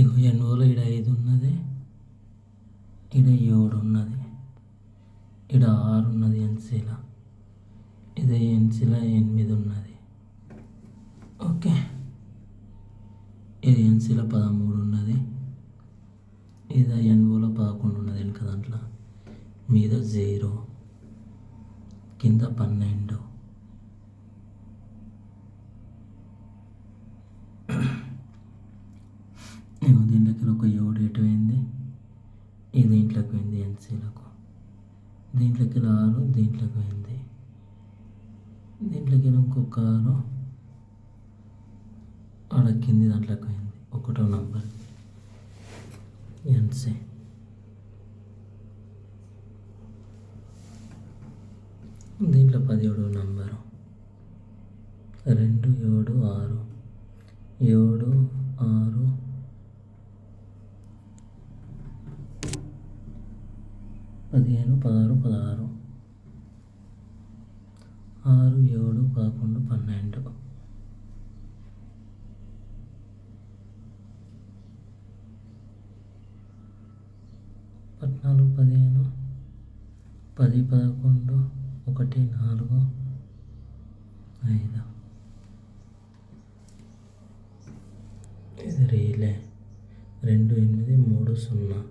ఇగో ఎన్నులో ఈడ 5 ఉన్నది, ఈడ 7 ఉన్నది, ఈడ 6 ఉన్నది ఎన్సీల, ఇది ఎన్సీల 8 ఉన్నది. ఓకే, ఇది ఎన్సీల 13 ఉన్నది, ఇది ఎన్ఓలో 11 ఉన్నది. వెనుక దాంట్లో మీద 0, కింద 12. దీంట్లోకి ఒక 7 ఎటు పోయింది, ఇది దీంట్లోకి పోయింది ఎన్సీలకు, దీంట్లోకి 6 దీంట్లోకి పోయింది, దీంట్లోకి ఇంకొక 6 ఆడ కింది దాంట్లోకి పోయింది, 1వ నంబర్ ఎన్సీ. దీంట్లో 17వ నంబరు 2, 7, 6, 7, 6, 15, 16, 16, 6, 7, 11, 12. 14, 15, 10, 11, 1, 4, 5. ఇది రీలే 2, 8, 3, 0.